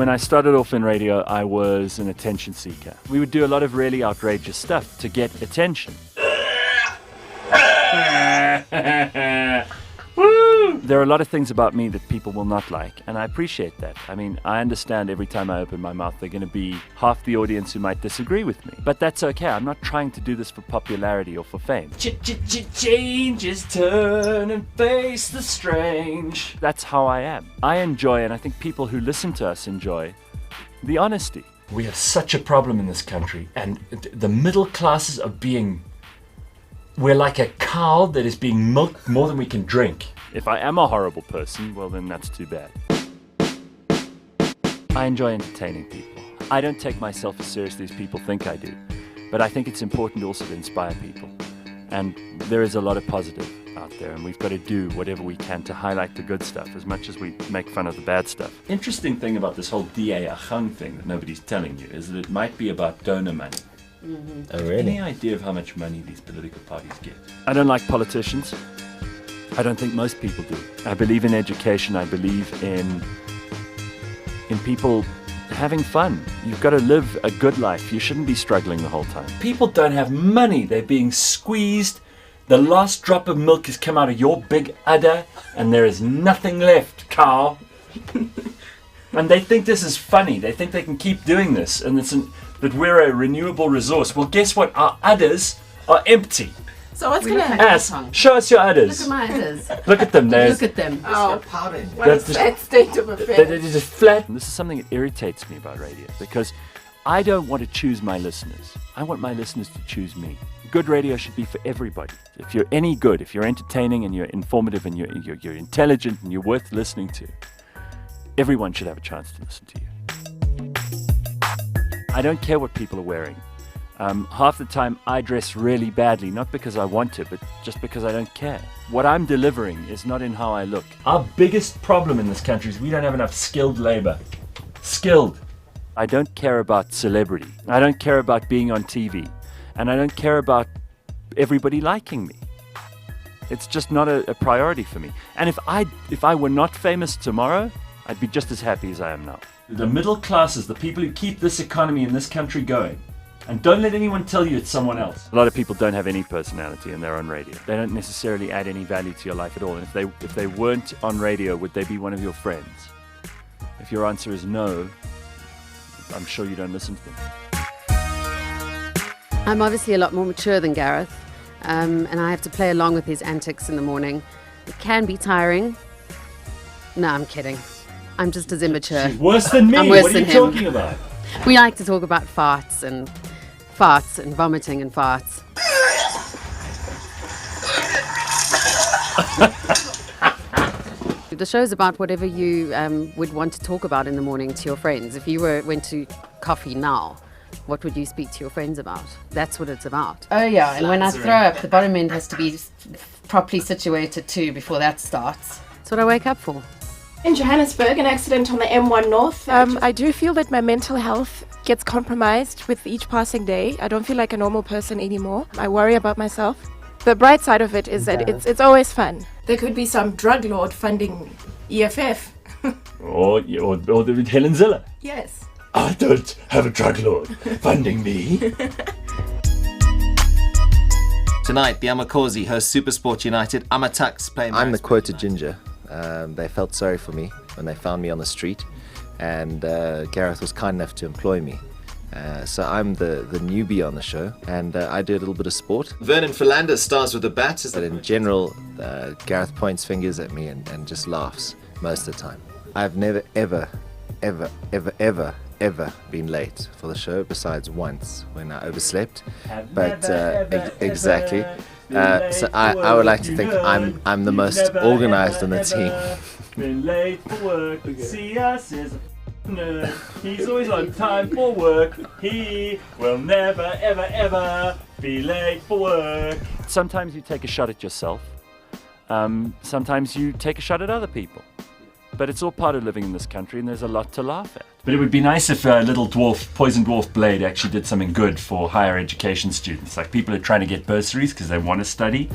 When I started off in radio, I was an attention seeker. We would do a lot of really outrageous stuff to get attention. There are a lot of things about me that people will not like, and I appreciate that. I mean, I understand every time I open my mouth, there are going to be half the audience who might disagree with me. But that's okay. I'm not trying to do this for popularity or for fame. Changes turn and face the strange. That's how I am. I enjoy, and I think people who listen to us enjoy, the honesty. We have such a problem in this country, and the middle classes are being... We're like a cow that is being milked more than we can drink. If I am a horrible person, well then that's too bad. I enjoy entertaining people. I don't take myself as seriously as people think I do, but I think it's important also to inspire people. And there is a lot of positive out there, and we've got to do whatever we can to highlight the good stuff as much as we make fun of the bad stuff. Interesting thing about this whole DA Achang thing that nobody's telling you is that it might be about donor money. Mm-hmm. Oh, really? Any idea of how much money these political parties get? I don't like politicians. I don't think most people do. I believe in education. I believe in people having fun. You've got to live a good life. You shouldn't be struggling the whole time. People don't have money. They're being squeezed. The last drop of milk has come out of your big udder and there is nothing left, cow. And they think this is funny. They think they can keep doing this and that we're a renewable resource. Well, guess what? Our udders are empty. So what's going to happen? Show us your udders. Look at my udders. Look at them. Look at them. Oh, powdered. What a sad state of affairs. They're just flat. This is something that irritates me about radio because I don't want to choose my listeners. I want my listeners to choose me. Good radio should be for everybody. If you're any good, if you're entertaining and you're informative and you're intelligent and you're worth listening to, everyone should have a chance to listen to you. I don't care what people are wearing. Half the time I dress really badly, not because I want to, but just because I don't care. What I'm delivering is not in how I look. Our biggest problem in this country is we don't have enough skilled labor. Skilled. I don't care about celebrity. I don't care about being on TV. And I don't care about everybody liking me. It's just not a priority for me. And if I were not famous tomorrow, I'd be just as happy as I am now. The middle classes, the people who keep this economy in this country going. And don't let anyone tell you it's someone else. A lot of people don't have any personality and they're on radio. They don't necessarily add any value to your life at all. And if they weren't on radio, would they be one of your friends? If your answer is no, I'm sure you don't listen to them. I'm obviously a lot more mature than Gareth, and I have to play along with his antics in the morning. It can be tiring. No, I'm kidding. I'm just as immature. She's worse than me. I'm worse what are than you him. talking about? We like to talk about farts and vomiting and farts. The show's about whatever you would want to talk about in the morning to your friends. If you went to coffee now, what would you speak to your friends about? That's what it's about. Oh yeah, and when I throw up, the bottom end has to be properly situated too before that starts. That's what I wake up for. In Johannesburg, an accident on the M1 North. I do feel that my mental health gets compromised with each passing day. I don't feel like a normal person anymore. I worry about myself. The bright side of it is that it's always fun. There could be some drug lord funding EFF. or the Helen Ziller. Yes. I don't have a drug lord funding me. Tonight, the Amakosi host Supersport United. Amatux play. I'm the quoted ginger. They felt sorry for me when they found me on the street, and Gareth was kind enough to employ me. So I'm the newbie on the show, and I do a little bit of sport. Vernon Philander stars with the bat. But in general, Gareth points fingers at me and just laughs most of the time. I've never, ever been late for the show, besides once when I overslept. Exactly. So I would like to think I'm the most organized on the team. Been late for work. See us is a nerd. He's always on time for work. He will never ever be late for work. Sometimes you take a shot at yourself. Sometimes you take a shot at other people. But it's all part of living in this country, and there's a lot to laugh at. But it would be nice if little poison dwarf Blade actually did something good for higher education students. Like people are trying to get bursaries because they want to study.